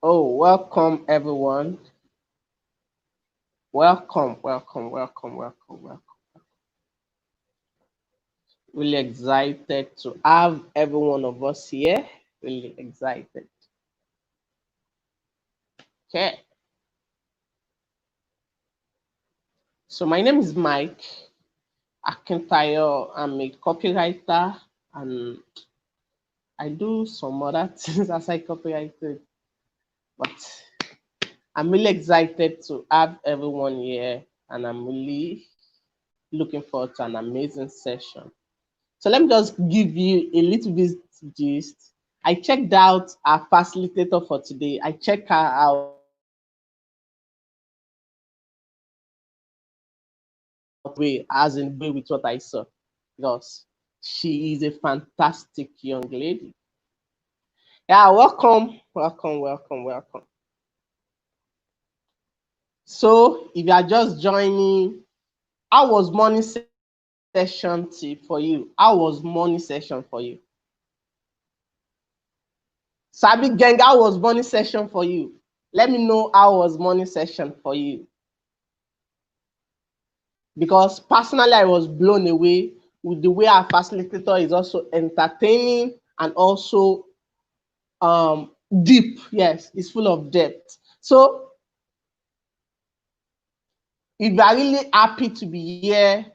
Oh, welcome everyone. Welcome. Really excited to have every one of us here. Really excited. Okay. So my name is Mike Akintayo. I'm a copywriter and I do some other things as I copywriter. But I'm really excited to have everyone here and I'm really looking forward to an amazing session. So let me just give you a little bit gist. I checked out our facilitator for today. I checked her out way as in way with what I saw because she is a fantastic young lady. Yeah, welcome. So if you are just joining, how was morning session tip for you? How was morning session for you? Sabi Gang, how was morning session for you? Let me know how was morning session for you. Because personally, I was blown away with the way our facilitator is also entertaining and also deep. Yes, it's full of depth. So if you are really happy to be here,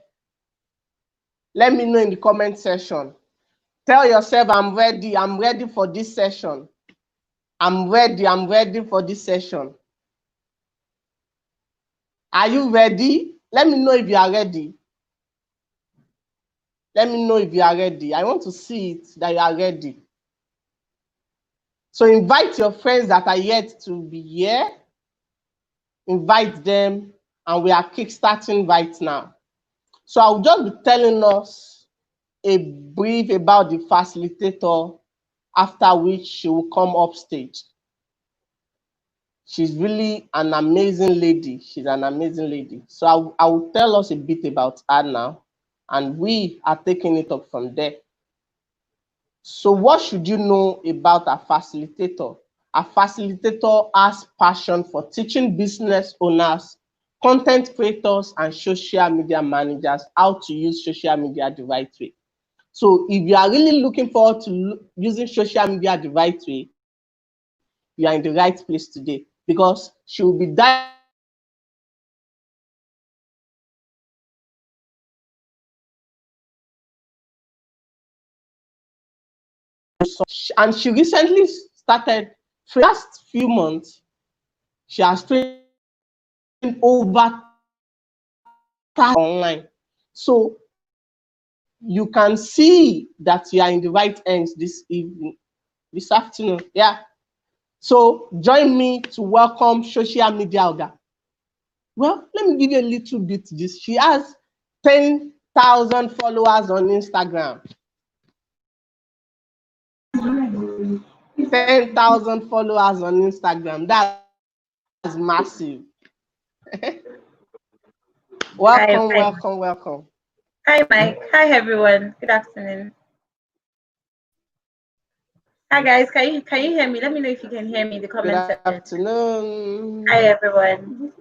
let me know in the comment section. Tell yourself, I'm ready for this session. I'm ready for this session. Are you ready? Let me know if you are ready. Let me know if you are ready. I want to see it that you are ready. So invite your friends that are yet to be here. Invite them, and we are kickstarting right now. So I'll just be telling us a brief about the facilitator, after which she will come up stage. She's really an amazing lady. She's an amazing lady. So I will tell us a bit about her now, and we are taking it up from there. So what should you know about a facilitator? A facilitator has passion for teaching business owners, content creators, and social media managers how to use social media the right way. So if you are really looking forward to using social media the right way, you are in the right place today because she will be diving into and she recently started last few months. She has trained over online. So you can see that you are in the right hands this evening, this afternoon. Yeah. So join me to welcome social media Oga. Well, let me give you a little bit this. She has 10,000 followers on Instagram. 10,000 followers on Instagram. That's massive. Hi, Mike. Welcome. Hi, Mike. Hi, everyone. Good afternoon. Hi, guys. Can you hear me? Let me know if you can hear me in the Good comment section. afternoon. Hi, everyone.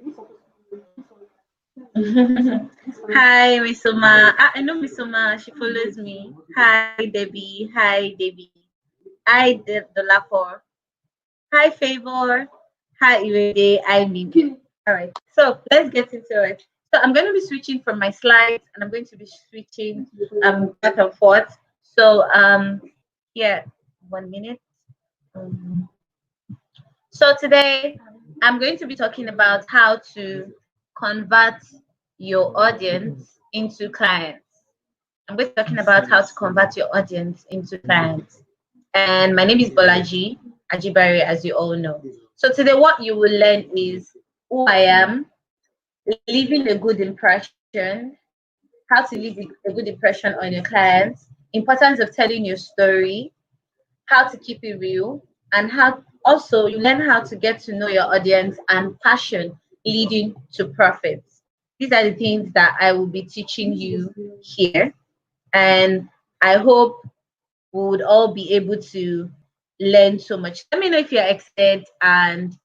Hi, Misuma. I know Misuma. She follows me. Hi, Debbie. Hi, Debbie. Hi, Dolapo. Hi, Favor. Hi, Irede. Hi, Mimi. All right. So let's get into it. So I'm going to be switching from my slides, and I'm going to be switching back and forth. So yeah, 1 minute. Um, so today I'm going to be talking about how to convert your audience into clients. I'm going to be talking about how to convert your audience into clients. And my name is Bolaji Ajibare, as you all know. So today what you will learn is who I am, leaving a good impression, how to leave a good impression on your clients, importance of telling your story, how to keep it real, and how also you learn how to get to know your audience and passion leading to profits. These are the things that I will be teaching you here. And I hope we would all be able to learn so much. Let me know if you're excited, and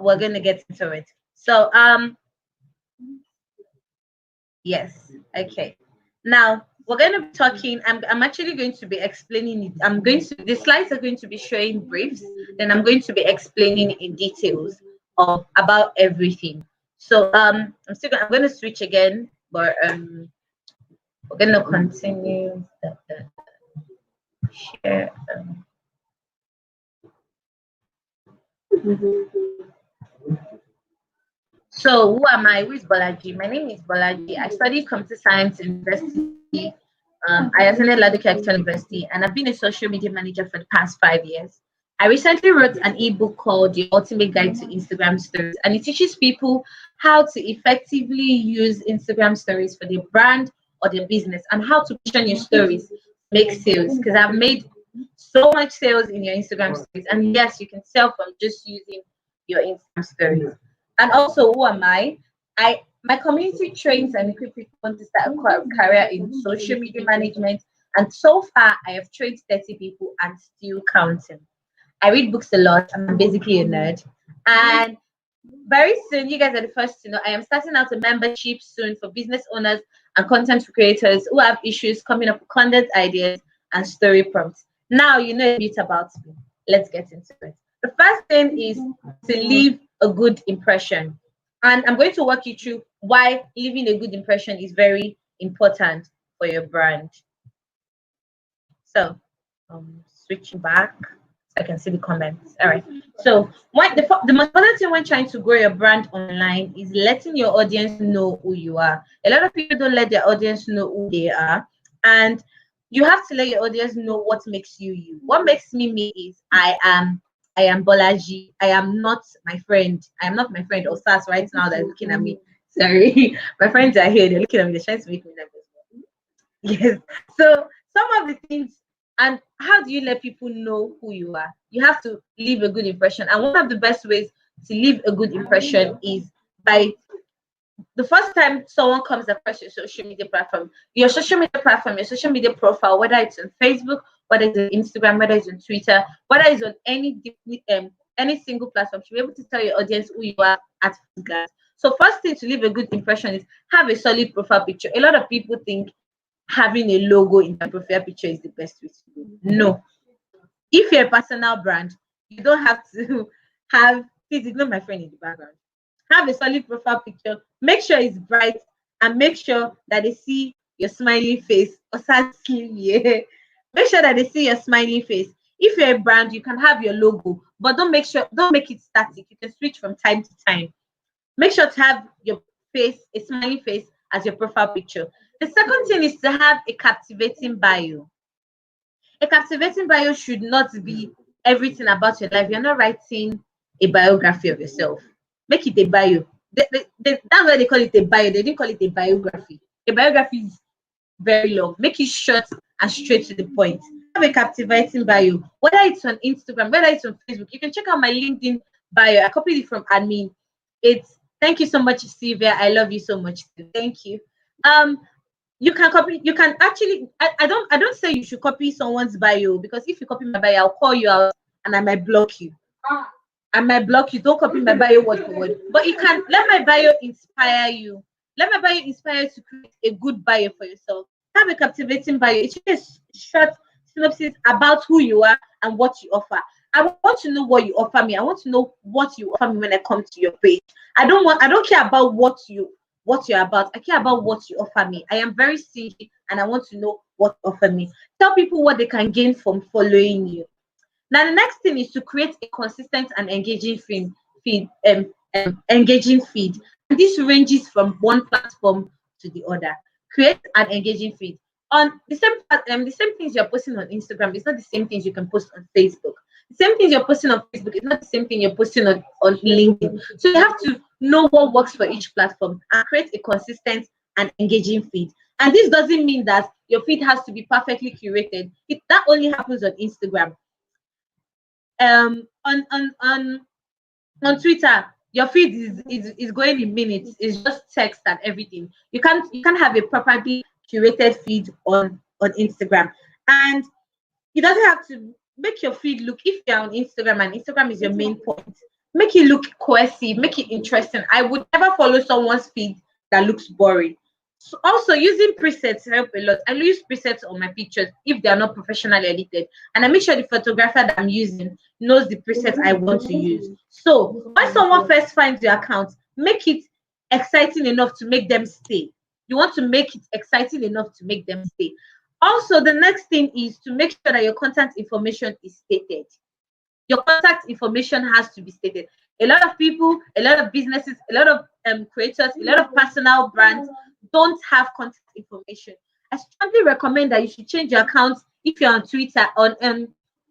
we're gonna get into it. So yes, okay. Now we're going to be talking. I'm actually going to be explaining it. The slides are going to be showing briefs, then I'm going to be explaining in details of about everything. So I'm going to switch again, but we're going to continue the share. So who am I? Who is Bolaji? My name is Bolaji. I studied computer science in university. I attended Ladoke External University, and I've been a social media manager for the past 5 years. I recently wrote an ebook called The Ultimate Guide to Instagram Stories, and it teaches people how to effectively use Instagram stories for their brand or their business, and how to position your stories to make sales. Because I've made so much sales in your Instagram stories, and yes, you can sell from just using your Instagram stories. And also, who am I? My community trains and equips people to start a career in social media management. And so far, I have trained 30 people and still counting. I read books a lot. I'm basically a nerd. And very soon, you guys are the first to know, I am starting out a membership soon for business owners and content creators who have issues coming up with content ideas and story prompts. Now, you know a bit about me. Let's get into it. The first thing is to leave a good impression. And I'm going to walk you through why leaving a good impression is very important for your brand. So, switching back so I can see the comments. All right. So, the most important thing when trying to grow your brand online is letting your audience know who you are. A lot of people don't let their audience know who they are, and you have to let your audience know what makes you you. What makes me me is I am Bolaji. I am not my friend. I am not my friend Osas right now that's looking at me. Sorry, my friends are here. They're looking at me. They're trying to make me nervous. Yes. So some of the things, and how do you let people know who you are? You have to leave a good impression. And one of the best ways to leave a good impression is by the first time someone comes across your social media profile, whether it's on Facebook, whether it's on Instagram, whether it's on Twitter, whether it's on any single platform, to be able to tell your audience who you are at first glance. So first thing to leave a good impression is have a solid profile picture. A lot of people think having a logo in their profile picture is the best way to go. No. If you're a personal brand, you don't have to have, please ignore my friend in the background. Have a solid profile picture. Make sure it's bright and make sure that they see your smiling face. Yeah. Make sure that they see your smiling face. If you're a brand, you can have your logo, but don't make it static. You can switch from time to time. Make sure to have your face, a smiling face, as your profile picture. The second thing is to have a captivating bio. A captivating bio should not be everything about your life. You're not writing a biography of yourself. Make it a bio. That's why they call it a bio. They didn't call it a biography. A biography is very long. Make it short and straight to the point. Have a captivating bio, whether it's on Instagram, whether it's on Facebook. You can check out my LinkedIn bio. I copied it from admin. It's thank you so much, Sylvia. I love you so much. Thank you. Um, you can copy. You can actually. I don't say you should copy someone's bio, because if you copy my bio, I'll call you out and I might block you. I might block you. Don't copy my bio word for word. But you can let my bio inspire you. Let my bio inspire you to create a good bio for yourself. Have a captivating bio. It's just a short synopsis about who you are and what you offer. I want to know what you offer me. I want to know what you offer me when I come to your page. I don't care about what you're about. I care about what you offer me. I am very stingy and I want to know what you offer me. Tell people what they can gain from following you. Now, the next thing is to create a consistent and engaging feed. And this ranges from one platform to the other. Create an engaging feed. On the same things you're posting on Instagram is not the same things you can post on Facebook. The same things you're posting on Facebook is not the same thing you're posting on LinkedIn. So you have to know what works for each platform and create a consistent and engaging feed. And this doesn't mean that your feed has to be perfectly curated. That only happens on Instagram. On on Twitter, your feed is going in minutes. It's just text and everything. You can't have a properly curated feed on Instagram. And it doesn't have to make your feed look, if you're on Instagram and Instagram is your main point, make it look cohesive, make it interesting. I would never follow someone's feed that looks boring. So also using presets help a lot. I use presets on my pictures if they are not professionally edited, and I make sure the photographer that I'm using knows the presets I want to use. So when someone first finds your account, make it exciting enough to make them stay. You want to make it exciting enough to make them stay. Also, the next thing is to make sure that your contact information is stated. Your contact information has to be stated. A lot of people, a lot of businesses, a lot of creators, a lot of personal brands don't have contact information. I strongly recommend that you should change your account. If you're on Twitter,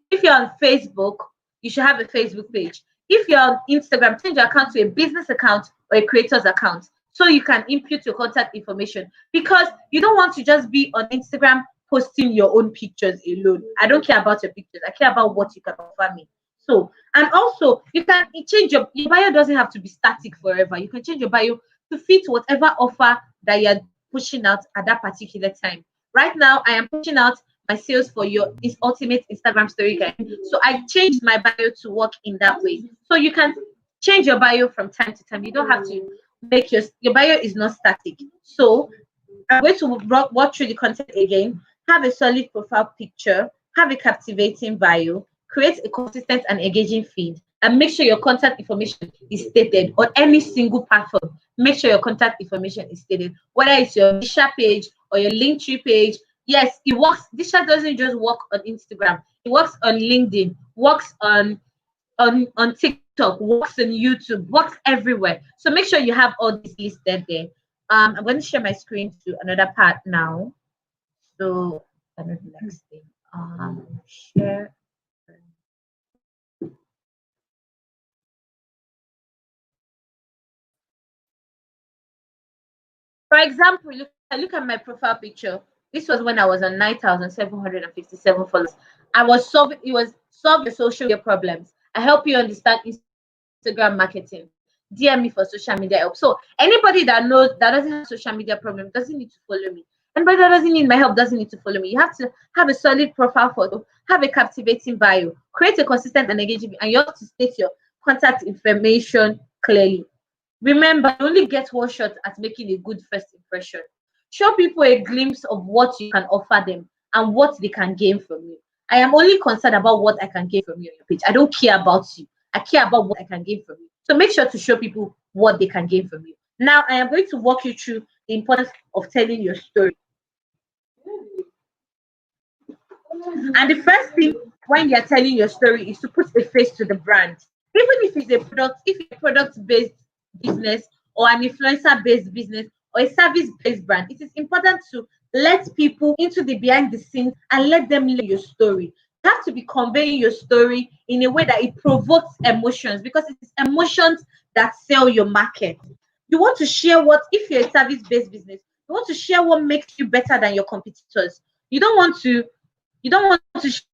if you're on Facebook, you should have a Facebook page. If you're on Instagram, change your account to a business account or a creator's account so you can input your contact information, because you don't want to just be on Instagram posting your own pictures alone. I don't care about your pictures. I care about what you can offer me. So, and also you can change your bio doesn't have to be static forever. You can change your bio to fit whatever offer that you're pushing out at that particular time. Right now, I am pushing out my sales for your ultimate Instagram story guide. So I changed my bio to work in that way. So you can change your bio from time to time. You don't have to make your bio is not static. So I'm going to walk through the content again. Have a solid profile picture, have a captivating bio, create a consistent and engaging feed, and make sure your contact information is stated on any single platform. Make sure your contact information is stated, whether it's your Disha page or your Linktree page. Yes, it works. Disha doesn't just work on Instagram. It works on LinkedIn, works on TikTok, works on YouTube, works everywhere. So make sure you have all these listed there. I'm going to share my screen to another part now. So another next thing. Share. For example, look at my profile picture. This was when I was on 9,757 followers. I was solving it was solve your social media problems. I help you understand Instagram marketing. DM me for social media help. So anybody that knows that doesn't have social media problem doesn't need to follow me. Anybody that doesn't need my help doesn't need to follow me. You have to have a solid profile photo, have a captivating bio, create a consistent and engaging, and you have to state your contact information clearly. Remember, you only get one shot at making a good first impression. Show people a glimpse of what you can offer them and what they can gain from you. I am only concerned about what I can gain from you on your page. I don't care about you. I care about what I can gain from you. So make sure to show people what they can gain from you. Now, I am going to walk you through the importance of telling your story. And the first thing when you're telling your story is to put a face to the brand. Even if it's a product, if it's a product-based business or an influencer-based business or a service-based brand, it is important to let people into the behind the scenes and let them learn your story. You have to be conveying your story in a way that it provokes emotions, because it is emotions that sell your market. You want to share what, if you're a service-based business, you want to share what makes you better than your competitors. You don't want to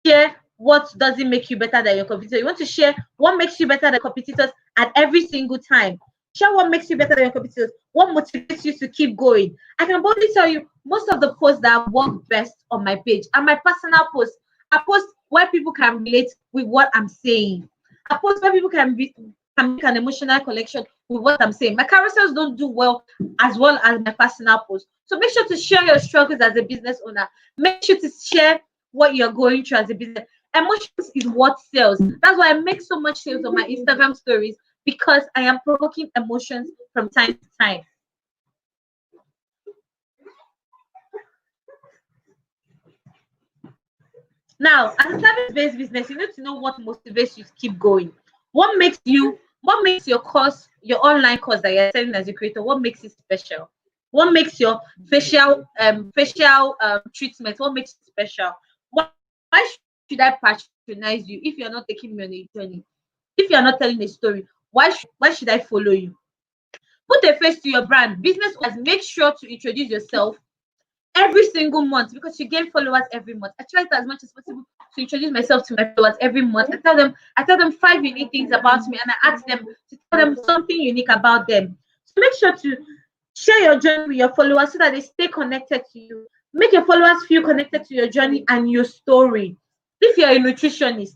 share what doesn't make you better than your competitor. You want to share what makes you better than competitors at every single time. Share what makes you better than your competitors, what motivates you to keep going. I can boldly tell you, most of the posts that work best on my page are my personal posts. I post where people can relate with what I'm saying. I post where people can make an emotional connection with what I'm saying. My carousels don't do well as my personal posts. So make sure to share your struggles as a business owner. Make sure to share what you're going through as a business. Emotions is what sells. That's why I make so much sales on my Instagram stories, because I am provoking emotions from time to time. Now, as a service-based business, you need to know what motivates you to keep going. What makes your course, your online course that you're selling as a creator, what makes it special? What makes your facial treatment, what makes it special? Why should I patronize you if you're not taking me on a journey? If you're not telling a story, why should I follow you? Put a face to your brand. Business owners, make sure to introduce yourself every single month, because you gain followers every month. I try as much as possible to introduce myself to my followers every month. I tell them 5 unique things about me, and I ask them to tell them something unique about them. So make sure to share your journey with your followers so that they stay connected to you. Make your followers feel connected to your journey and your story. If you're a nutritionist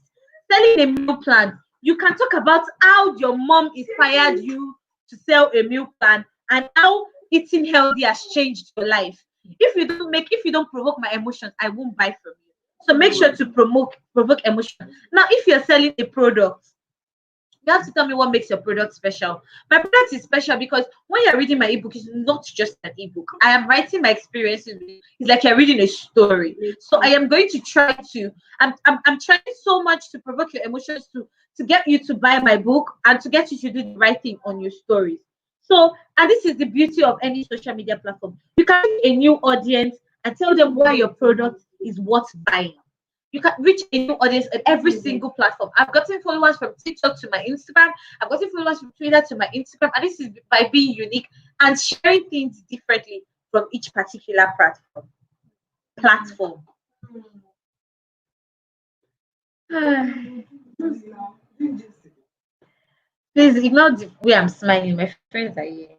selling a meal plan, you can talk about how your mom inspired you to sell a meal plan and how eating healthy has changed your life. If you don't provoke my emotions, I won't buy from you. So make sure to provoke emotion. Now, if you're selling a product, you have to tell me what makes your product special. My product is special because when you're reading my ebook, it's not just an ebook. I am writing my experiences. It's like you're reading a story. So I am going to try to. I'm trying so much to provoke your emotions to get you to buy my book and to get you to do the right thing on your stories. So, and this is the beauty of any social media platform. You can reach a new audience and tell them why your product is worth buying. You can reach a new audience on every single platform. I've gotten followers from TikTok to my Instagram. I've gotten followers from Twitter to my Instagram. And this is by being unique and sharing things differently from each particular platform. Please ignore the way I'm smiling. My friends are here.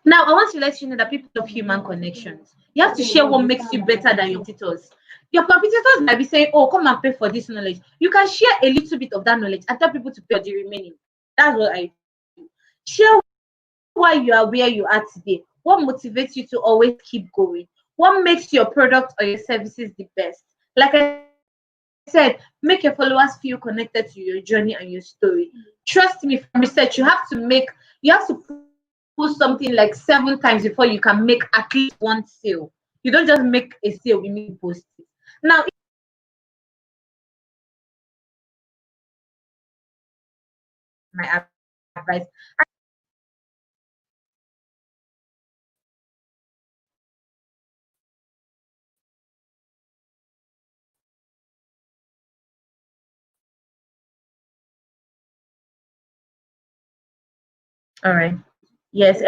Now, I want to let you know that people love human connections. You have to share what makes you better than your competitors. Your competitors might be saying, "Oh, come and pay for this knowledge." You can share a little bit of that knowledge and tell people to pay for the remaining. That's what I do. Share why you are where you are today. What motivates you to always keep going? What makes your product or your services the best? Like I said, make your followers feel connected to your journey and your story. Trust me, from research, you have to post something like 7 times before you can make at least one sale. You don't just make a sale, you need to post it. Now, my advice. All right. Yes.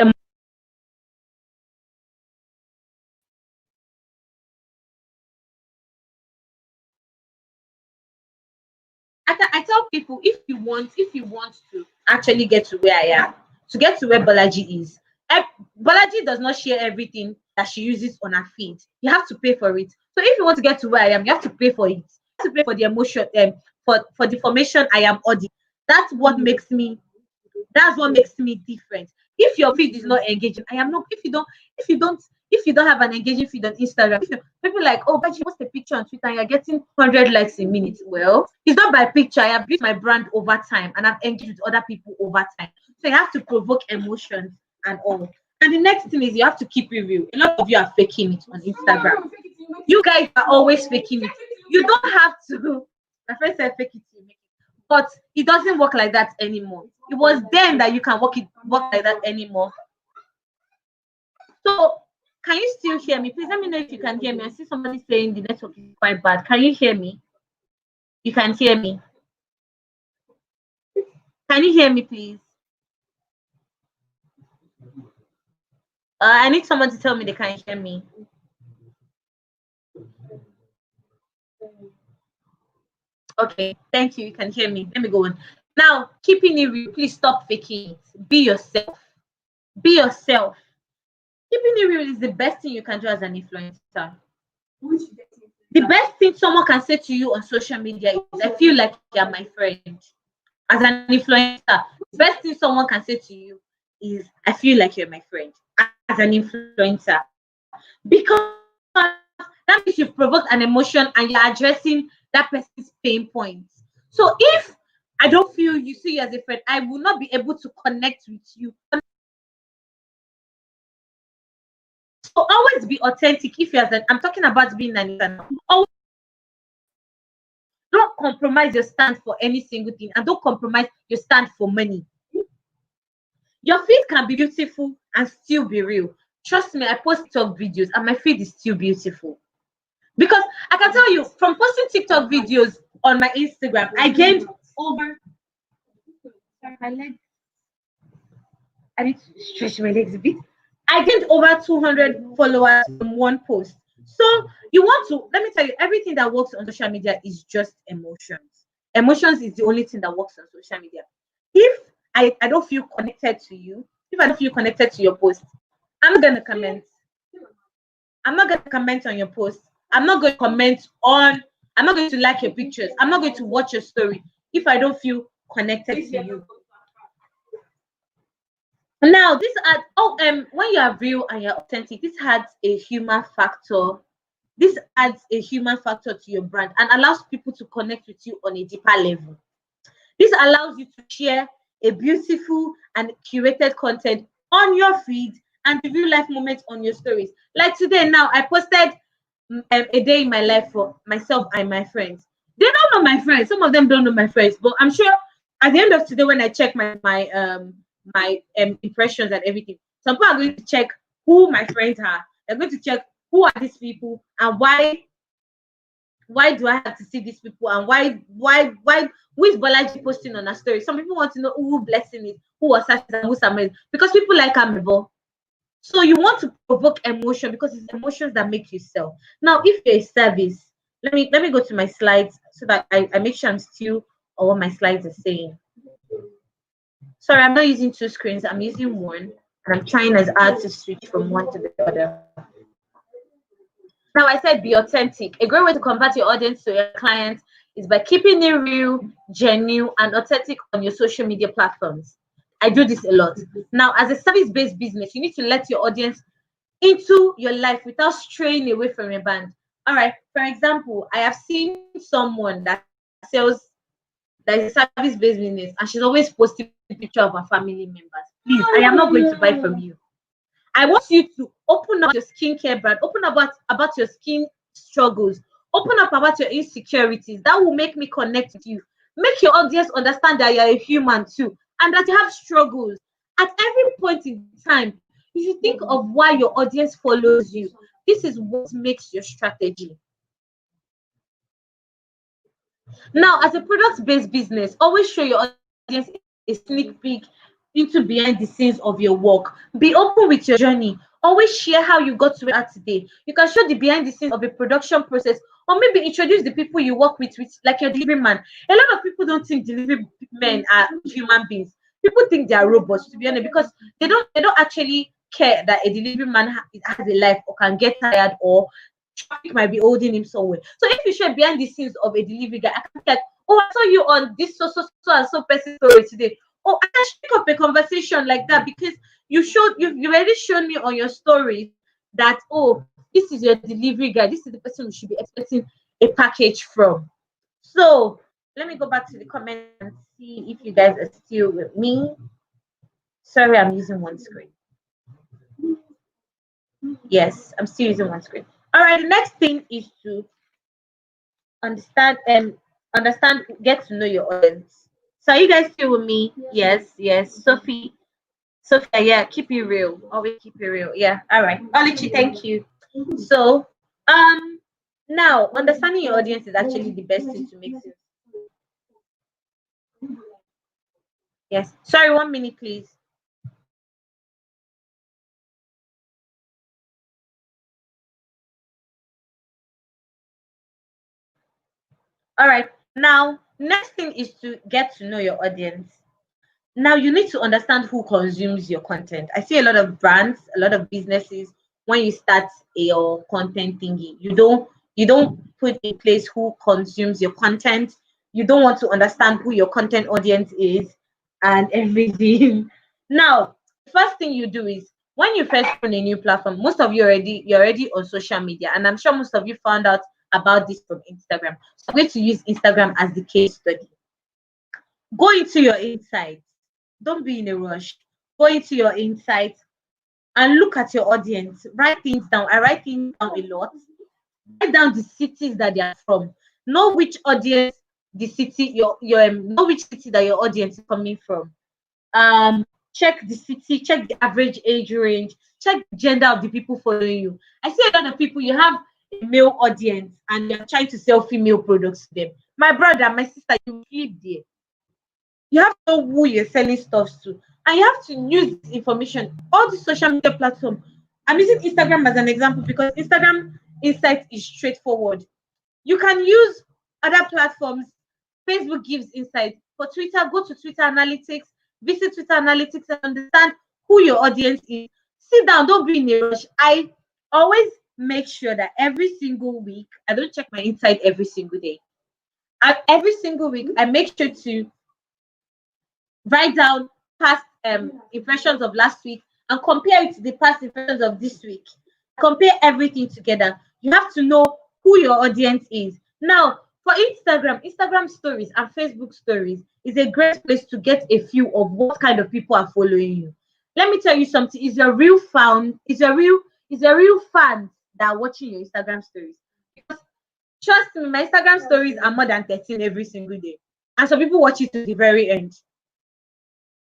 I tell people if you want to actually get to where I am, to get to where Bolaji is, Bolaji does not share everything that she uses on her feed. You have to pay for it. So if you want to get to where I am, you have to pay for it. You have to pay for the emotion, for the formation I am auditing. That's what makes me That's what makes me different. If your feed is not engaging, I am not. If you don't have an engaging feed on Instagram, if people like, oh, but you post a picture on Twitter and you're getting 100 likes a minute. Well, it's not by picture. I have built my brand over time and I've engaged with other people over time. So you have to provoke emotions and all. And the next thing is you have to keep it real. A lot of you are faking it on Instagram. You guys are always faking it. You don't have to. My friend said fake it till you make it. But it doesn't work like that anymore. It was then that you can work like that anymore. So can you still hear me? Please let me know if you can hear me. I see somebody saying the network is quite bad. Can you hear me? You can hear me. Can you hear me, please? I need someone to tell me they can hear me. Okay, thank you. You can hear me. Let me go on. Now, keeping it real, please stop faking it. Be yourself. Be yourself. Keeping it real is the best thing you can do as an influencer. The best thing someone can say to you on social media is, I feel like you're my friend. As an influencer, the best thing someone can say to you is, I feel like you're my friend. As an influencer. Because that means you've provoked an emotion and you're addressing that person's pain points. So if I don't feel you see you as a friend, I will not be able to connect with you. So always be authentic. If you're I'm talking about being an influencer. Always don't compromise your stand for any single thing, and don't compromise your stand for money. Your feed can be beautiful and still be real. Trust me, I post TikTok videos and my feed is still beautiful. Because I can tell you, from posting TikTok videos on my Instagram, I gained over. I need to stretch my legs a bit. I gained over 200 followers from one post. So you want to, let me tell you, everything that works on social media is just emotions. Emotions is the only thing that works on social media. If I don't feel connected to you, if I don't feel connected to your post, I'm gonna comment. I'm not going to comment on your post. I'm not going to comment on, I'm not going to like your pictures. I'm not going to watch your story if I don't feel connected to you. Now, this adds, when you are real and you're authentic, this adds a human factor. This adds a human factor to your brand and allows people to connect with you on a deeper level. This allows you to share a beautiful and curated content on your feed and the real life moments on your stories. Like today, now I posted a day in my life for myself and my friends. They don't know my friends. Some of them don't know my friends, but I'm sure at the end of today, when I check my impressions and everything, some people are going to check who my friends are. They're going to check who are these people and why do I have to see these people and why who is Bolaji posting on a story? Some people want to know who Blessing is, who was such and who Samuel is, because people like Amebo. So you want to provoke emotion because it's emotions that make you sell. Now, if you're a service, let me go to my slides so that I make sure I'm still on what my slides are saying. Sorry, I'm not using two screens, I'm using one, and I'm trying as hard to switch from one to the other. Now, I said be authentic. A great way to convert your audience to your clients is by keeping it real, genuine, and authentic on your social media platforms. I do this a lot. Now, as a service-based business, you need to let your audience into your life without straying away from your brand. All right. For example, I have seen someone that is a service-based business, and she's always posting picture of her family members. Please, I am not going to buy from you. I want you to open up your skincare brand, open about your skin struggles, open up about your insecurities. That will make me connect with you. Make your audience understand that you're a human too, and that you have struggles. At every point in time, you should think of why your audience follows you. This is what makes your strategy. Now, as a product-based business, always show your audience a sneak peek into behind the scenes of your work. Be open with your journey. Always share how you got to where you are today. You can show the behind the scenes of a production process, or maybe introduce the people you work with like your delivery man. A lot of people don't think delivery men are human beings. People think they are robots, to be honest, because they don't actually care that a delivery man has a life or can get tired or traffic might be holding him somewhere. So if you share behind the scenes of a delivery guy, I can be like, oh, I saw you on this so and so person story today. Oh, I can pick up a conversation like that because you've already shown me on your stories that, oh, this is your delivery guy. This is the person we should be expecting a package from. So let me go back to the comments and see if you guys are still with me. Sorry, I'm using one screen. Yes, I'm still using one screen. All right, the next thing is to understand, get to know your audience. So are you guys still with me? Yes. Sophia, yeah, keep it real. Always keep it real. Yeah, all right. Olichi, thank you. So now understanding your audience is actually the best thing to make sense. Yes. Sorry, 1 minute, please. All right. Now, next thing is to get to know your audience. Now you need to understand who consumes your content. I see a lot of brands, a lot of businesses, when you start your content thingy, you don't put in place who consumes your content. You don't want to understand who your content audience is and everything. Now, the first thing you do is when you first open a new platform, most of you're already on social media, and I'm sure most of you found out about this from Instagram. So I'm going to use Instagram as the case study. Go into your insights. Don't be in a rush. Go into your insights and look at your audience. Write things down. I write things down a lot. Write down the cities that they are from. Know which audience the city know which city that your audience is coming from. Check the city, check the average age range, check the gender of the people following you. I see a lot of people, you have a male audience and you're trying to sell female products to them. My brother, my sister, you flip there. You have to know who you're selling stuff to, and you have to use this information. All the social media platform. I'm using Instagram as an example because Instagram insight is straightforward. You can use other platforms. Facebook gives insight. For Twitter, go to Twitter Analytics, visit Twitter Analytics and understand who your audience is. Sit down, don't be in a rush. I always make sure that every single week, I don't check my insight every single day. Every single week, I make sure to write down past impressions of last week and compare it to the past impressions of this week. Compare everything together. You have to know who your audience is. Now, for Instagram stories and Facebook stories is a great place to get a feel of what kind of people are following you. Let me tell you something. Is a real fan that are watching your Instagram stories. Because trust me, my Instagram stories are more than 13 every single day. And some people watch it to the very end.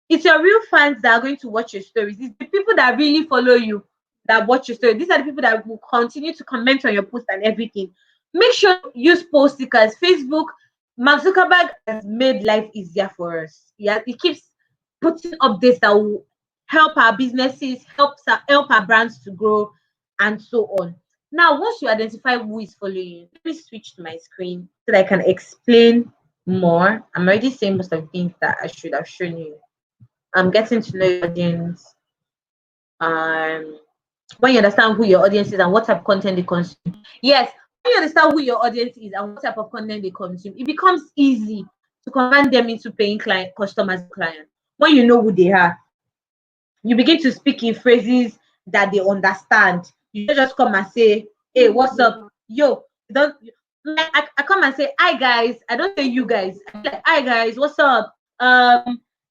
It's your real fans that are going to watch your stories. It's the people that really follow you that watch your story. These are the people that will continue to comment on your post and everything. Make sure you use post stickers. Facebook, Mark Zuckerberg has made life easier for us. Yeah, it keeps putting updates that will help our businesses, help our brands to grow, and so on. Now, once you identify who is following you, let me switch to my screen so that I can explain more. I'm already saying most of the things that I should have shown you. I'm getting to know your audience. When you understand who your audience is and what type of content they consume. Yes, when you understand who your audience is and what type of content they consume, it becomes easy to convert them into paying customers, clients. When you know who they are, you begin to speak in phrases that they understand. You don't just come and say, "Hey, what's up, yo?" Don't like I come and say, "Hi guys." I don't say you guys. I be like, "Hi guys, what's up?"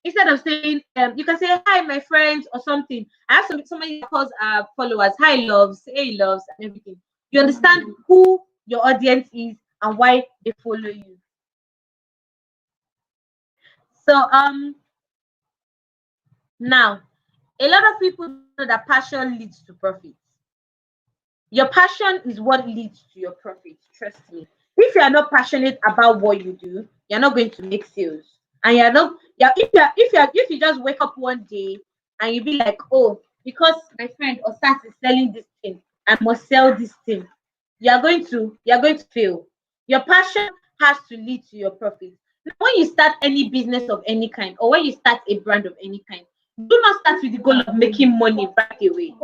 Instead of saying, you can say, "Hi, my friends," or something. I have somebody that calls followers, "Hi, loves," "Hey, loves," and everything. You understand who your audience is and why they follow you. So now a lot of people know that passion leads to profit. Your passion is what leads to your profit. Trust me. If you are not passionate about what you do, you're not going to make sales. And you're not, yeah, if you just wake up one day and you be like, oh, because my friend or start is selling this thing, I must sell this thing. You're going to fail. Your passion has to lead to your profit. Now, when you start any business of any kind, or when you start a brand of any kind, do not start with the goal of making money right away.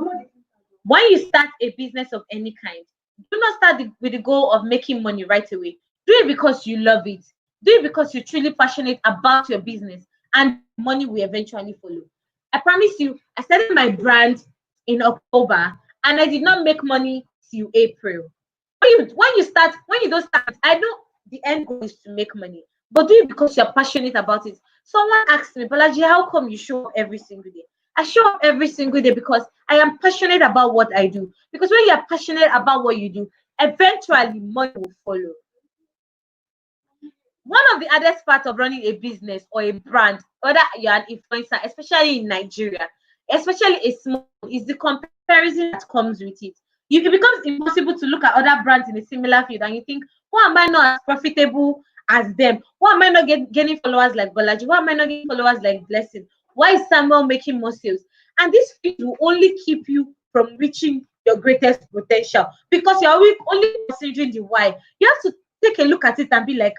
When you start a business of any kind, do not start with the goal of making money right away. Do it because you love it. Do it because you're truly passionate about your business, and money will eventually follow. I promise you, I started my brand in October and I did not make money till April. When you don't start, I know the end goal is to make money, but do it because you're passionate about it. Someone asked me, Balaji, how come you show up every single day? I show up every single day because I am passionate about what I do. Because when you're passionate about what you do, eventually money will follow. One of the hardest parts of running a business or a brand, whether you're an influencer, especially in Nigeria, especially a small, is the comparison that comes with it. It becomes impossible to look at other brands in a similar field and you think, why am I not as profitable as them? Why am I not getting followers like Bolaji? Why am I not getting followers like Blessing? Why is Samuel making more sales? And this field will only keep you from reaching your greatest potential because you're only considering the why. You have to take a look at it and be like,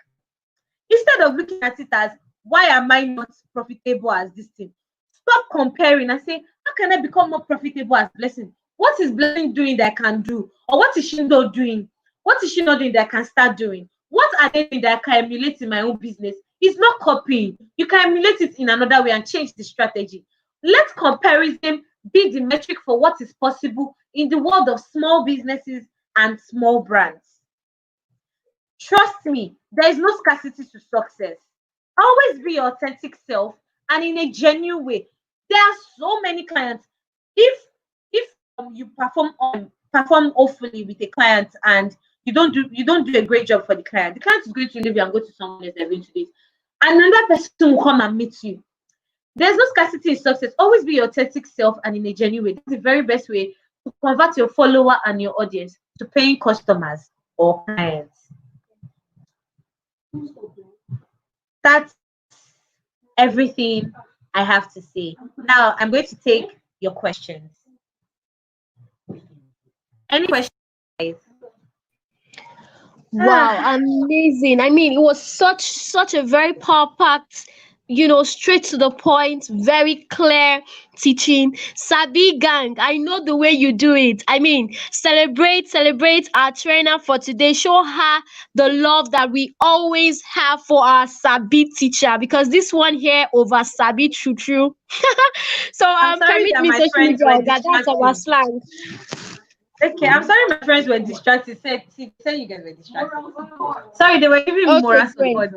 instead of looking at it as, why am I not profitable as this thing? Stop comparing and say, how can I become more profitable as Blessing? What is Blessing doing that I can do? Or what is she not doing? What is she not doing that I can start doing? What are they doing that I can emulate in my own business? It's not copying. You can emulate it in another way and change the strategy. Let comparison be the metric for what is possible in the world of small businesses and small brands. Trust me, there is no scarcity to success. Always be your authentic self and in a genuine way. There are so many clients. If you perform awfully with a client and you don't do a great job for the client is going to leave you and go to someone else eventually. Another person will come and meet you. There's no scarcity in success. Always be your authentic self and in a genuine way. That's the very best way to convert your follower and your audience to paying customers or clients. That's everything I have to say. Now I'm going to take your questions. Any questions, guys? Wow, amazing. I mean, it was such a very power packed straight to the point, very clear teaching. Sabi gang, I know the way you do it. I mean, celebrate our trainer for today. Show her the love that we always have for our Sabi teacher, because this one here over Sabi true true. So I'm sorry permit that me, my social friends media were oga, that's our distracted. slang. Okay, I'm sorry my friends were distracted. Say you guys were distracted. Sorry, they were giving me Okay, moral great. support.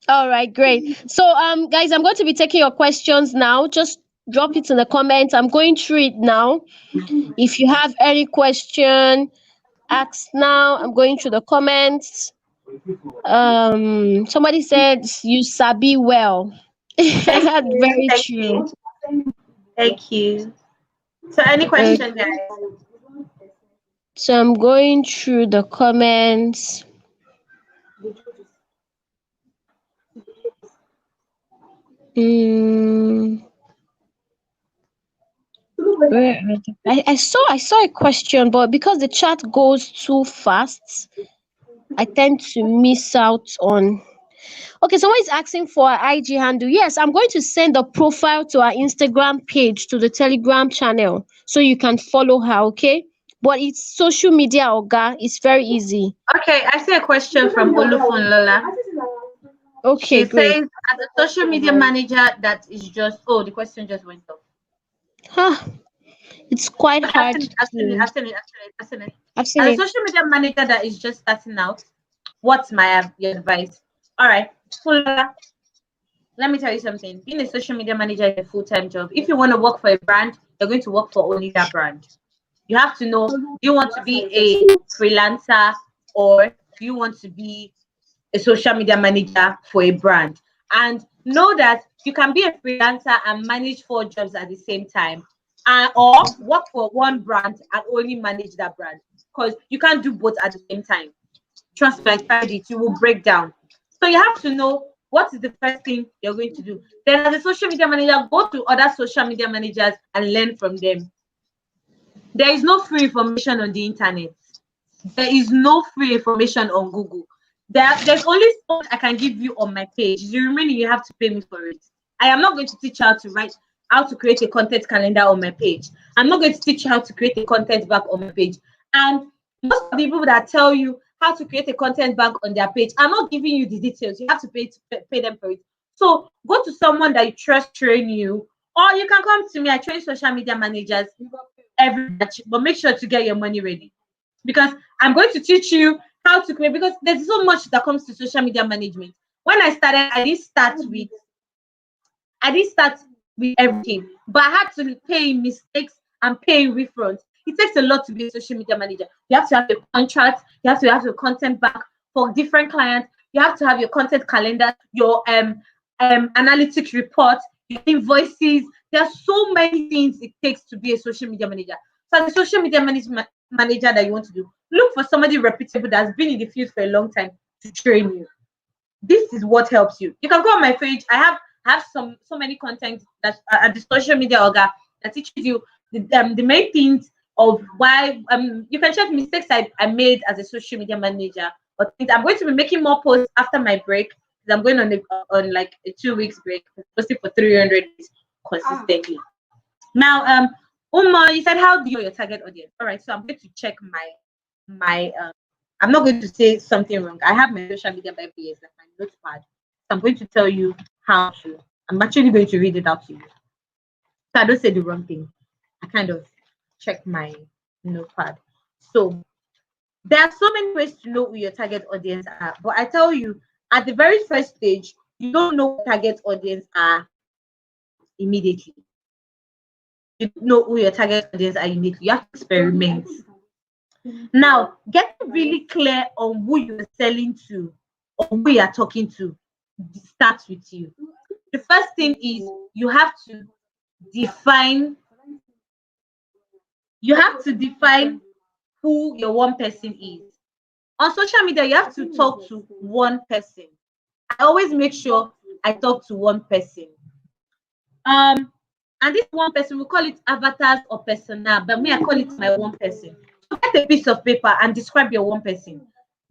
All right, great. So, guys, I'm going to be taking your questions now. Just drop it in the comments. I'm going through it now. If you have any question, ask now. I'm going through the comments. Somebody said you sabi well. Thank you. Very Thank true. you. Thank you. So any Okay. question, guys? So I'm going through the comments. Mm, where are I saw a question, but because the chat goes too fast, I tend to miss out on. Okay, someone is asking for our IG handle. Yes, I'm going to send a profile to our Instagram page to the Telegram channel so you can follow her, okay? But it's social media oga. It's very easy. Okay, I see a question from Olufun Lola. Okay, She great. says, as a social media manager, that is just, oh, the question just went off. Huh, it's quite Okay, I've hard seen it, I've seen it, to. I've seen it, I've seen it, I've seen it. I've seen As a it. social media manager that is just starting out, what's my your advice? All right, Lola, let me tell you something. Being a social media manager is a full-time job. If you want to work for a brand, you're going to work for only that brand. You have to know, do you want to be a freelancer or do you want to be a social media manager for a brand? And know that you can be a freelancer and manage 4 jobs at the same time, or work for one brand and only manage that brand, because you can't do both at the same time. Trust me, I tried it, you will break down. So you have to know what is the first thing you're going to do. Then as a social media manager, go to other social media managers and learn from them. There is no free information on the internet. There is no free information on Google. There's only so much I can give you on my page. The remaining you have to pay me for it. I am not going to teach you how to create a content calendar on my page. I'm not going to teach you how to create a content bank on my page. And most of the people that tell you how to create a content bank on their page are not giving you the details. You have to pay them for it. So go to someone that you trust train you, or you can come to me. I train social media managers every batch, but make sure to get your money ready, because I'm going to teach you how to create, because there's so much that comes to social media management. When I started, I didn't start with everything, but I had to pay mistakes and pay refunds. It takes a lot to be a social media manager. You have to have a contract, you have to have your content back for different clients, you have to have your content calendar, your analytics report, your invoices. There are so many things it takes to be a social media manager. So as a social media manager that you want to do, look for somebody reputable that's been in the field for a long time to train you. This is what helps you. You can go on my page. I have so many content that at the social media orga that teaches you the main things of why you can check mistakes I made as a social media manager. But I'm going to be making more posts after my break, because I'm going on like a 2 weeks break, posting for 300 days consistently. Now, Uma, you said, how do you know your target audience? All right, so I'm going to check my I'm not going to say something wrong. I have my social media by BS, like my notepad. So I'm going to tell you how to. I'm actually going to read it out to you, so I don't say the wrong thing. I kind of check my notepad. So there are so many ways to know who your target audience are, but I tell you, at the very first stage, you don't know who target audience are immediately. You don't know who your target audience are immediately. You have to experiment. Now, getting really clear on who you're selling to or who you're talking to starts with you. The first thing is you have to define who your one person is. On social media, you have to talk to one person. I always make sure I talk to one person. And this one person, we call it avatars or persona, but me, I call it my one person. So get a piece of paper and describe your one person.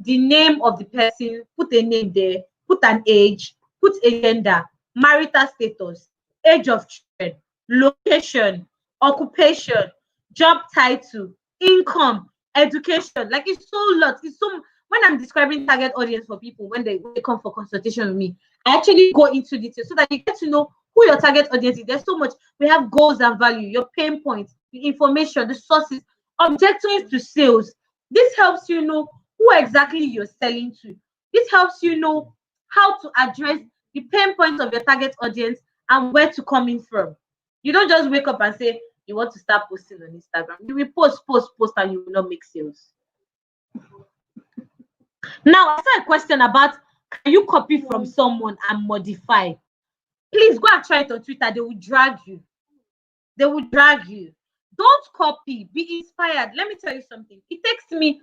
The name of the person, put a name there, put an age, put a gender, marital status, age of children, location, occupation, job title, income, education. Like, it's so lot. It's so, when I'm describing target audience for people when they come for consultation with me, I actually go into detail so that you get to know who your target audience is. There's so much. We have goals and value, your pain points, the information, the sources, objectives to sales. This helps you know who exactly you're selling to. This helps you know how to address the pain points of your target audience and where to come in from. You don't just wake up and say you want to start posting on Instagram. You will post, and you will not make sales. Now, I saw a question about, can you copy from someone and modify? Please go and try it on Twitter. They will drag you. They will drag you. Don't copy. Be inspired. Let me tell you something. It takes me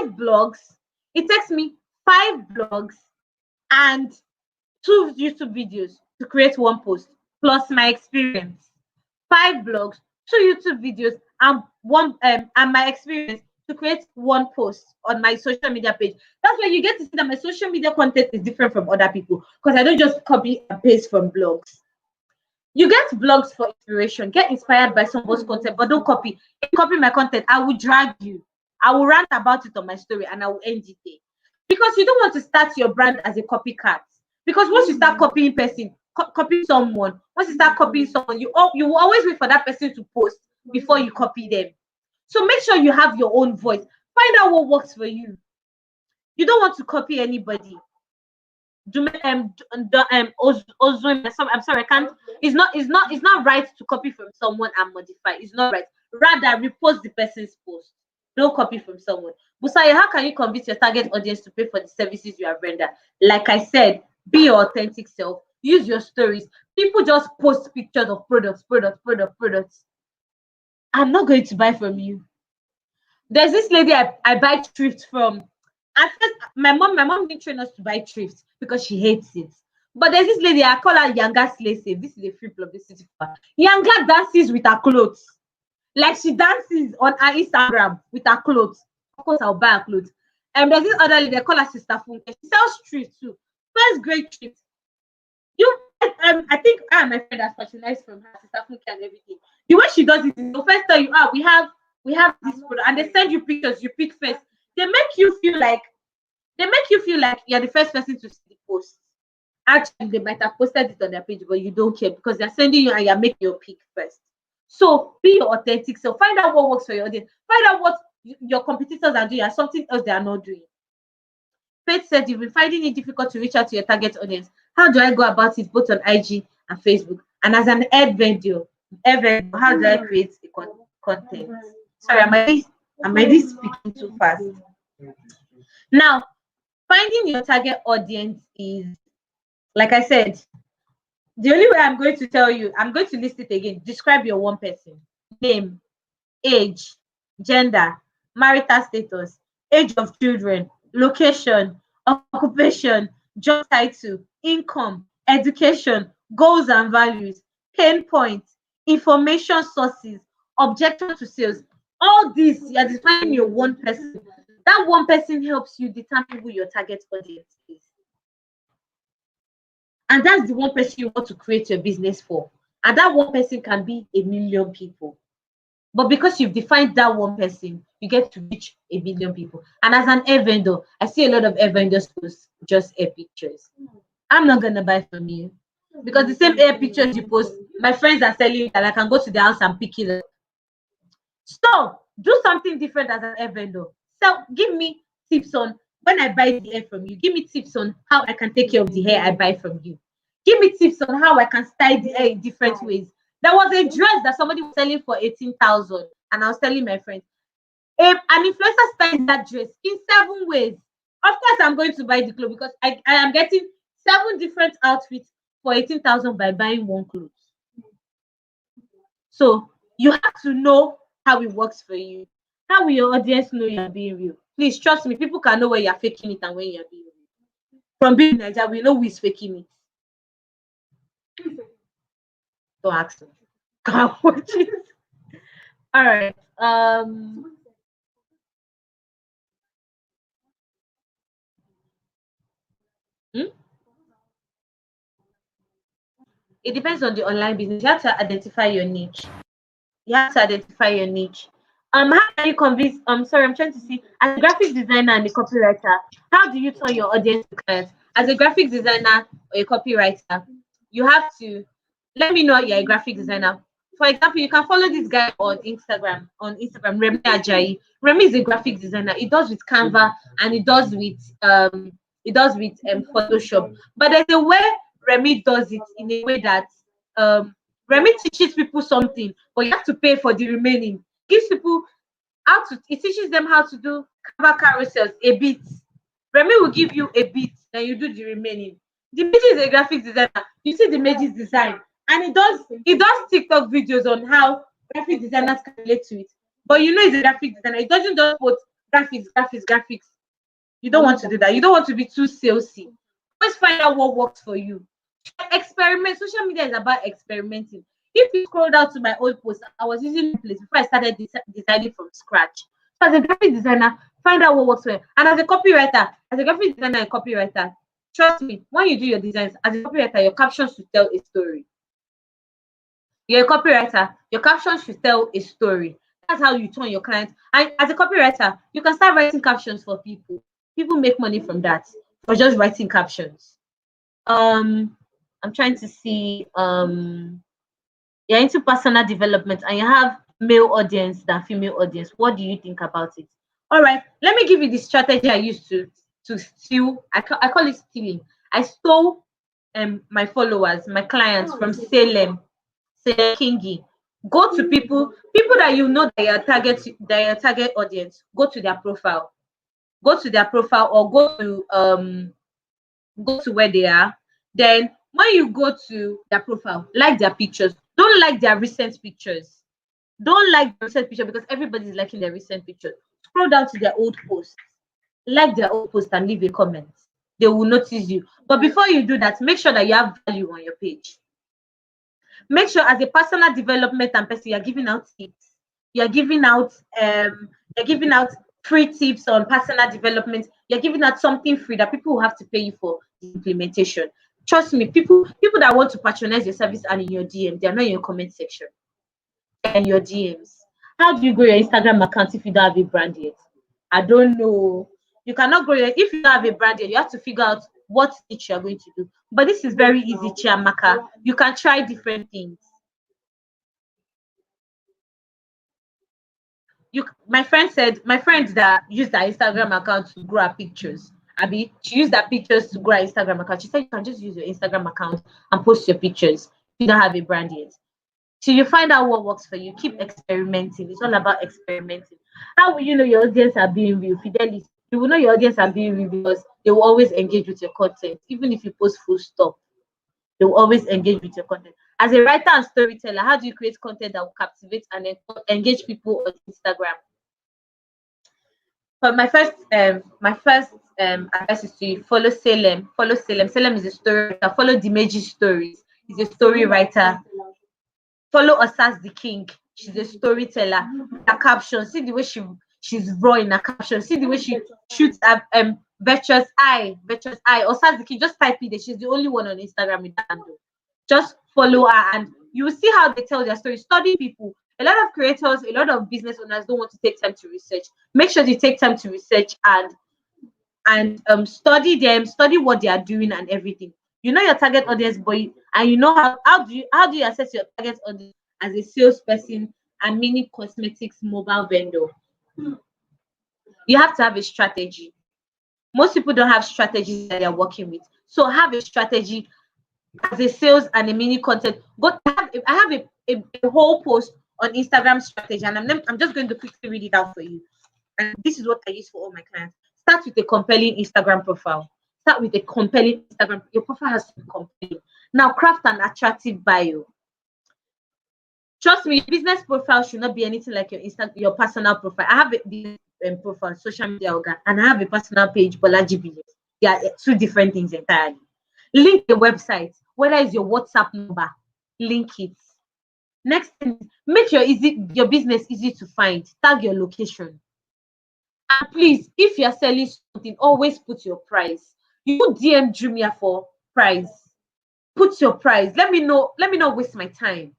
5 blogs. It takes me 5 blogs and 2 YouTube videos to create one post, plus my experience. 5 blogs, 2 YouTube videos, and my experience to create one post on my social media page. That's why you get to see that my social media content is different from other people, because I don't just copy and paste from blogs. You get blogs for inspiration. Get inspired by someone's content, but don't copy. If you copy my content, I will drag you. I will rant about it on my story, and I will end it there. Because you don't want to start your brand as a copycat. Because once you start copying person, copying someone, once you start copying someone, you will always wait for that person to post before you copy them. So make sure you have your own voice. Find out what works for you. You don't want to copy anybody. I'm sorry, I can't. It's not right to copy from someone and modify. It's not right. Rather, repost the person's post. Don't copy from someone. Busaya, how can you convince your target audience to pay for the services you have rendered? Like I said, be your authentic self. Use your stories. People just post pictures of products. I'm not going to buy from you. There's this lady I buy thrift from. At first, my mom didn't train us to buy thrift because she hates it. But there's this lady, I call her Yanga Slave. This is a free publicity for her. Yanga dances with her clothes. Like, she dances on her Instagram with her clothes. Of course, I'll buy her clothes. And there's this other lady, I call her Sister Funke. She sells thrift too. First grade thrift. I think my friend has patronized from her, Sister Funke, and everything. The way she does it is they'll first tell you, we have this product, and they send you pictures, you pick first. They make you feel like you're the first person to see the post. Actually, they might have posted it on their page, but you don't care because they're sending you and you're making your pick first. So be your authentic self. Find out what works for your audience. Find out what your competitors are doing and something else they are not doing. Faith said you've been finding it difficult to reach out to your target audience. How do I go about it both on IG and Facebook? And as an ad vendor, how do I create a content? Sorry, am I speaking too fast? Now, finding your target audience is, like I said, the only way I'm going to tell you, I'm going to list it again. Describe your one person: name, age, gender, marital status, age of children, location, occupation, job title, income, education, goals and values, pain points, information sources, objection to sales. All this, you're defining your one person. That one person helps you determine who your target audience is. And that's the one person you want to create your business for. And that one person can be a million people. But because you've defined that one person, you get to reach a million people. And as an air vendor, I see a lot of air vendors post just air pictures. I'm not going to buy from you. Because the same air pictures you post, my friends are selling that I can go to their house and pick it up. So do something different as an air vendor. So give me tips on when I buy the hair from you. Give me tips on how I can take care of the hair I buy from you. Give me tips on how I can style the hair in different ways. There was a dress that somebody was selling for 18,000, and I was telling my friends, an influencer styled that dress in 7 ways. Of course, I'm going to buy the clothes because I am getting 7 different outfits for 18,000 by buying one clothes. So you have to know how it works for you. How will your audience know you're being real? Please trust me, people can know when you're faking it and when you're being real. From being in Nigeria, we know who is faking it. Don't ask me. Can't watch it. All right. It depends on the online business. You have to identify your niche. You have to identify your niche. How can you convince? Sorry, I'm trying to see. As a graphic designer and a copywriter, how do you turn your audience to clients? As a graphic designer or a copywriter, you have to let me know you're a graphic designer. For example, you can follow this guy on Instagram. Remy Ajayi. Remy is a graphic designer. He does with Canva and he does with Photoshop. But there's a way Remy does it in a way that Remy teaches people something, but you have to pay for the remaining. Gives people it teaches them how to do Canva carousels, a bit. Remy will give you a bit, then you do the remaining. The Meji is a graphic designer. You see the Meji's design, and he does TikTok videos on how graphic designers can relate to it. But you know he's a graphic designer. He doesn't just put graphics. You don't want to do that. You don't want to be too salesy. Always find out what works for you. Experiment. Social media is about experimenting. If you scroll down to my old post, I was using Place before I started designing from scratch. So as a graphic designer, find out what works for you. And as a copywriter, as a graphic designer and copywriter, trust me, when you do your designs, as a copywriter, your captions should tell a story. You're a copywriter, your captions should tell a story. That's how you turn your clients. And as a copywriter, you can start writing captions for people. People make money from that for just writing captions. I'm trying to see. You're into personal development and you have male audience than female audience. What do you think about it? All right, let me give you the strategy I used to steal. I call it stealing. I stole my followers, my clients from Salem Kingi. Go to people that you know that your target audience. Go to their profile. Go to their profile or go to where they are. Then when you go to their profile, like their pictures. Don't like their recent pictures. Don't like the recent picture because everybody's liking their recent pictures. Scroll down to their old posts. Like their old post and leave a comment. They will notice you. But before you do that, make sure that you have value on your page. Make sure as a personal development and person, you're giving out tips. You're giving out free tips on personal development. You're giving out something free that people will have to pay you for the implementation. Trust me, people that want to patronize your service and in your DM, they're not in your comment section. They're in your DMs. How do you grow your Instagram account if you don't have a brand yet? I don't know. You cannot grow if you don't have a brand yet. You have to figure out what niche you're going to do. But this is very easy, Chiamaka. You can try different things. My friend that used her Instagram account to grow her pictures. She used her pictures to grow her Instagram account. She said you can just use your Instagram account and post your pictures if you don't have a brand yet. So you find out what works for you. Keep experimenting. It's all about experimenting. How will you know your audience are being real? Fidelity. You will know your audience are being real because they will always engage with your content, even if you post full stop. They will always engage with your content. As a writer and storyteller, how do you create content that will captivate and engage people on Instagram? But my first advice is to follow Salem. Follow Salem. Salem is a story writer. Follow Dimeji Stories. He's a story writer. Follow Osas the King. She's a storyteller. Her caption. See the way she's raw in her caption. See the way she shoots at Virtuous Eye. Osas the King. Just type it. She's the only one on Instagram with that handle. Just follow her and you will see how they tell their story. Study people. A lot of creators, a lot of business owners don't want to take time to research. Make sure you take time to research and study them, study what they are doing and everything. You know your target audience, and you know how do you assess your target audience as a salesperson and mini cosmetics mobile vendor. You have to have a strategy. Most people don't have strategies that they're working with. So have a strategy as a sales and a mini content. I have a whole post on Instagram strategy, and I'm just going to quickly read it out for you. And this is what I use for all my clients. Start with a compelling Instagram profile. Your profile has to be compelling. Now craft an attractive bio. Trust me, your business profile should not be anything like your personal profile. I have a business profile, social media organ, and I have a personal page, Bolaji Business. They are two different things entirely. Link the website, whether it's your WhatsApp number, link it. Next thing, make your business easy to find. Tag your location. And please, if you're selling something, always put your price. You DM Jumia for price. Put your price. Let me not waste my time.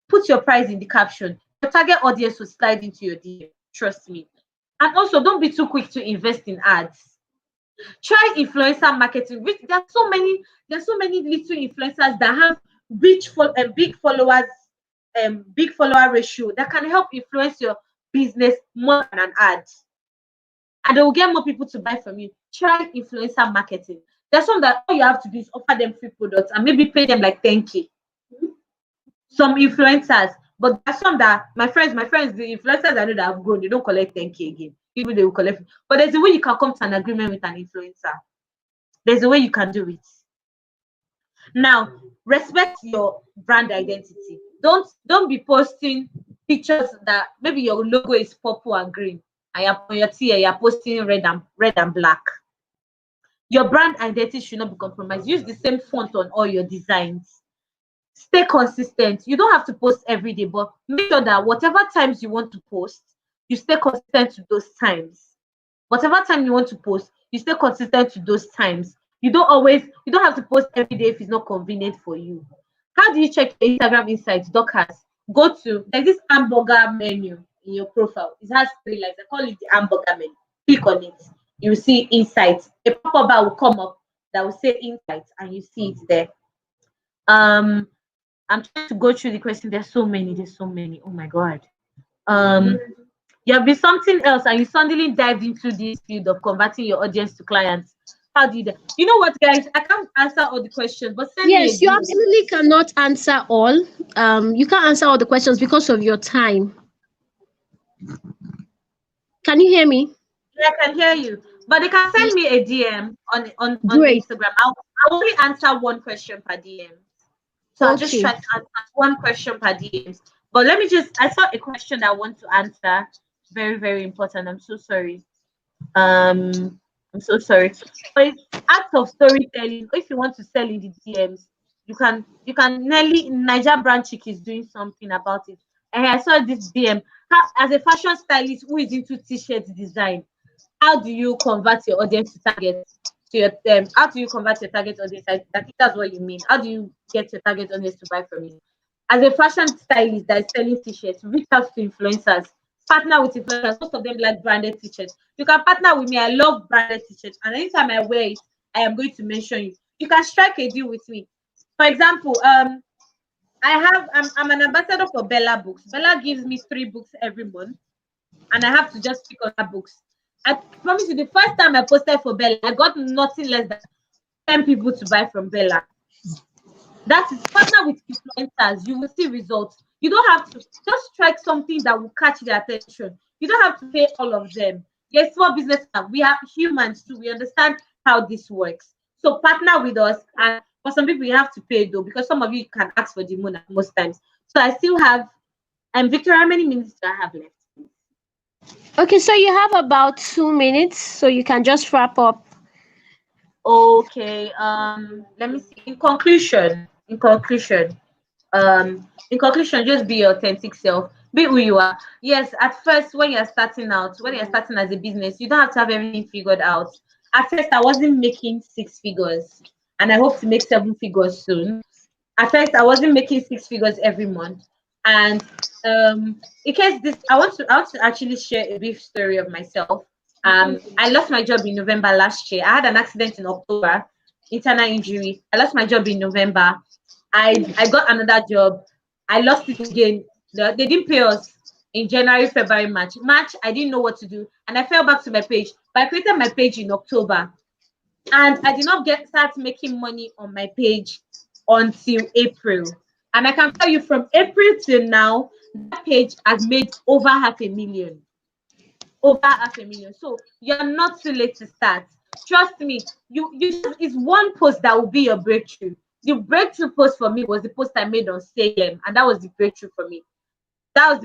Put your price in the caption. Your target audience will slide into your DM. Trust me. And also, don't be too quick to invest in ads. Try influencer marketing. There's so many little influencers that have big follower ratio that can help influence your business more than an ad. And they will get more people to buy from you. Try influencer marketing. There's some that all you have to do is offer them free products and maybe pay them like 10K. Some influencers, but there's some that my friends, the influencers I know that have grown, they don't collect 10K again. Even they will collect. But there's a way you can come to an agreement with an influencer. There's a way you can do it. Now, respect your brand identity. Don't be posting pictures that maybe your logo is purple and green, and you're posting red and black. Your brand identity should not be compromised. Use the same font on all your designs. Stay consistent. You don't have to post every day, but make sure that whatever times you want to post, you stay consistent to those times. Whatever time you want to post, you stay consistent to those times. You don't have to post every day if it's not convenient for you. How do you check your Instagram insights, Dockers? There's this hamburger menu in your profile. It has 3 lines. I call it the hamburger menu. Click on it. You will see insights. A pop-up bar will come up that will say insights, and you see it there. I'm trying to go through the question. There's so many. Oh my god. You have been something else, and you suddenly dived into this field of converting your audience to clients. How do you do? You know what, guys? I can't answer all the questions, but send me a Yes, you DM. absolutely cannot answer all. You can't answer all the questions because of your time. Can you hear me? Yeah, I can hear you. But they can send me a DM on Great. Instagram. I'll only answer one question per DM. So I'll just try Okay. to answer one question per DM. But I saw a question that I want to answer. Very, very important. I'm so sorry. I'm so sorry. But it's act of storytelling. If you want to sell in the DMs, Nelly Niger Brand Chick is doing something about it. And I saw this DM. As a fashion stylist who is into t-shirt design, how do you convert your audience to target to your how do you convert your target audience? I think that's what you mean. How do you get your target audience to buy from you? As a fashion stylist that is selling t-shirts, reach out to influencers, partner with influencers. Most of them like branded t-shirts. You can partner with me. I love branded t-shirts, and anytime I wear it, I am going to mention you. You can strike a deal with me. For example, I'm an ambassador for Bella Books. Bella gives me 3 books every month, and I have to just pick on her books. I promise you, the first time I posted for Bella, I got nothing less than 10 people to buy from Bella. That is partner with influencers. You will see results. You don't have to just strike something that will catch their attention. You don't have to pay all of them. Yes, small business. We are humans too. We understand how this works. So partner with us. And for some people, you have to pay though, because some of you can ask for the moon most times. So I still have. Victor, how many minutes do I have left? Okay, so you have about 2 minutes, so you can just wrap up. Okay. Let me see. In conclusion, just be your authentic self. Be who you are. Yes, at first, when you're starting as a business, you don't have to have everything figured out. At first, I wasn't making 6 figures, and I hope to make 7 figures soon. At first, I wasn't making 6 figures every month, and in case this, I want to actually share a brief story of myself. I lost my job in November last year. I had an accident in October, internal injury. I lost my job in November. I got another job. I lost it again. They didn't pay us in January, February, March. March, I didn't know what to do, and I fell back to my page. But I created my page in October, and I did not start making money on my page until April. And I can tell you, from April till now, that page has made over half a million. Over half a million. So you're not too late to start. Trust me, it's one post that will be your breakthrough. The breakthrough post for me was the post I made on CM, and that was the breakthrough for me. Don't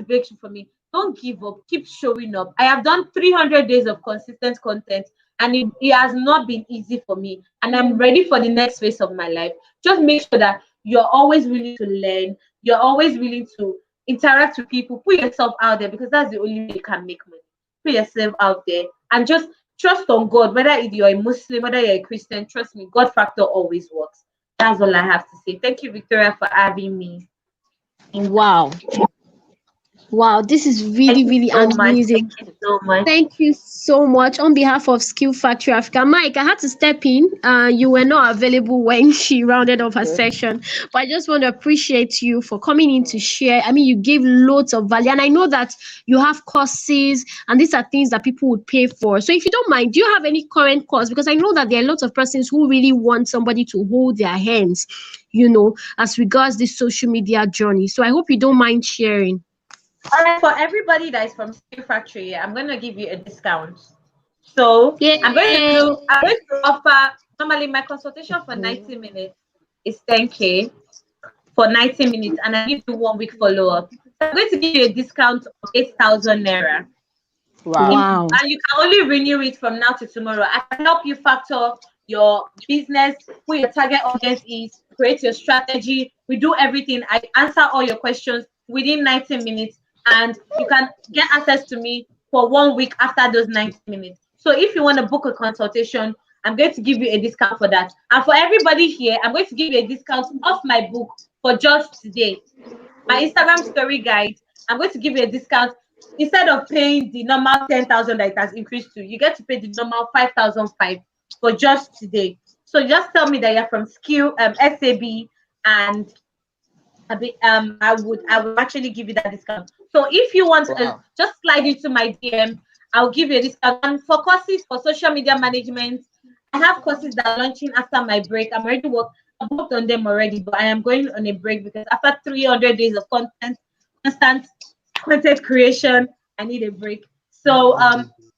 give up. Keep showing up. I have done 300 days of consistent content, and it has not been easy for me. And I'm ready for the next phase of my life. Just make sure that you're always willing to learn. You're always willing to interact with people. Put yourself out there, because that's the only way you can make money. Put yourself out there and just trust on God. Whether you're a Muslim, whether you're a Christian, trust me, God factor always works. That's all I have to say. Thank you, Victoria, for having me. Wow. Wow, this is Thank really, you really so much. Thank amazing. you so much. Thank you so much on behalf of Skill Factory Africa. Mike, I had to step in. You were not available when she rounded off her session, but I just want to appreciate you for coming in to share. I mean, you gave loads of value, and I know that you have courses, and these are things that people would pay for. So, if you don't mind, do you have any current course? Because I know that there are lots of persons who really want somebody to hold their hands, as regards this social media journey. So, I hope you don't mind sharing. All right, for everybody that is from Skill Factory, I'm going to give you a discount. So Yeah. I'm going to offer, normally my consultation for 90 minutes is 10K for 90 minutes, and I give you 1 week follow-up. So I'm going to give you a discount of 8,000 Naira. Wow. Wow. And you can only renew it from now to tomorrow. I can help you factor your business, who your target audience is, create your strategy. We do everything. I answer all your questions within 90 minutes, and you can get access to me for 1 week after those 90 minutes. So if you want to book a consultation, I'm going to give you a discount for that. And for everybody here, I'm going to give you a discount off my book for just today. My Instagram story guide, I'm going to give you a discount. Instead of paying the normal 10,000 that it has increased to, you get to pay the normal 5,005 for just today. So just tell me that you're from Skill SAB, and I would actually give you that discount. So if you want, just slide into my DM. I'll give you a discount. And for courses for social media management, I have courses that are launching after my break. I've worked on them already, but I am going on a break because after 300 days of constant content creation, I need a break. So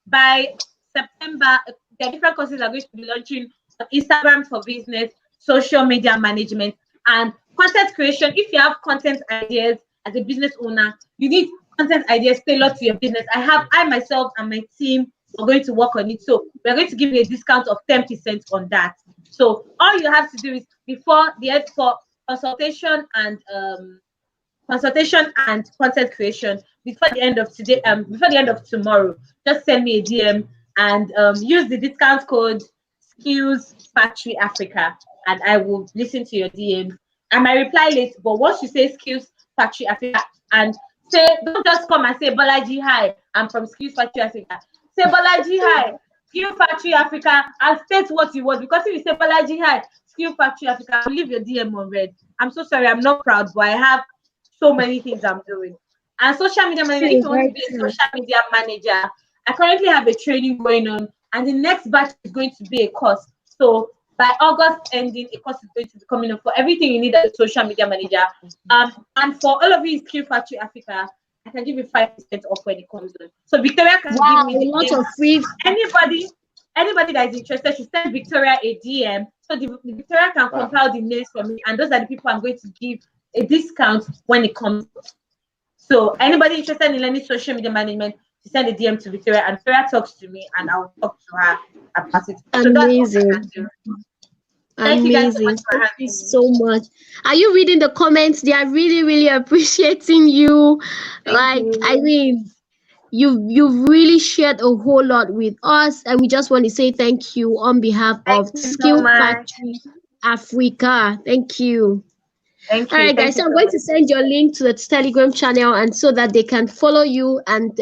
by September, there are different courses that are going to be launching on Instagram for business, social media management, and content creation. If you have content ideas as a business owner, you need content ideas tailored to your business. I myself and my team are going to work on it. So we're going to give you a discount of 10% on that. So all you have to do is before the end for consultation and content creation, before the end of today, before the end of tomorrow, just send me a DM and use the discount code Skills Factory Africa, and I will listen to your DMs. I might reply late, but once you say Skills Factory Africa and don't just come and say Bolaji hi, I'm from Skills Factory Africa. Say Bolaji hi, Skill Factory Africa, and state what you want. Because if you say Bolaji hi, Skill Factory Africa, I'll leave your DM on red. I'm so sorry, I'm not proud, but I have so many things I'm doing. And social media manager, if True, you want to very be a true. social media manager, I currently have a training going on, and the next batch is going to be a course. So by August ending, a course is going to be coming up for everything you need as a social media manager. And for all of you in Skill Factory Africa, I can give you 5% off when it comes on. So Victoria can give Wow, me a the lot link. of free. Anybody that is interested should send Victoria a DM, so the Victoria can compile the names for me, and those are the people I'm going to give a discount when it comes. So anybody interested in learning social media management, to send a DM to Victoria, and Victoria talks to me, and I'll talk to her about it. So that's what I Amazing. can do. Thank you guys so Amazing. much for Thank you having me. so much. Are you reading the comments? They are really, really appreciating you. Thank Like, I you. mean, you've really shared a whole lot with us, and we just want to say thank you on behalf Thank of you so Skill much. Factory Africa. Thank you. Thank All you. right, Thank guys. you So I'm so going much. to send your link to the Telegram channel, and so that they can follow you and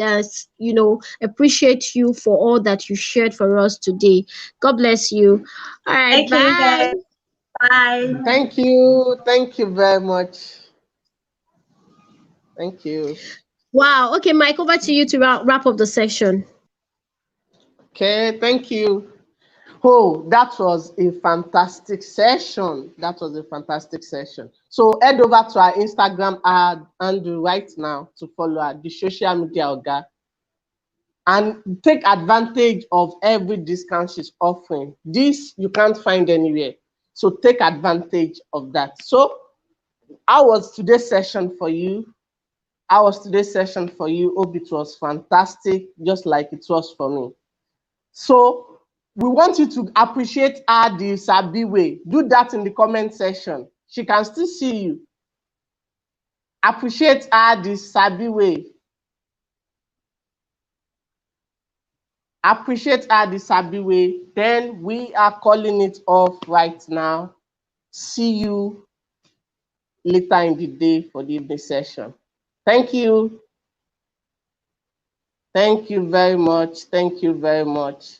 appreciate you for all that you shared for us today. God bless you. All right, Thank you bye. guys. Bye. Thank you. Thank you very much. Thank you. Wow. Okay, Mike, over to you to wrap up the session. Okay, thank you. Oh, that was a fantastic session. That was a fantastic session. So head over to our Instagram handle right now to follow her, the social media Oga, and take advantage of every discount she's offering. This you can't find anywhere. So take advantage of that. So how was today's session for you? How was today's session for you? Hope it was fantastic, just like it was for me. So we want you to appreciate her the Sabi way. Do that in the comment section. She can still see you. Appreciate her the Sabi way. Appreciate her the Sabi way. Then we are calling it off right now. see you later in the day for the evening session. Thank you. Thank you very much. Thank you very much.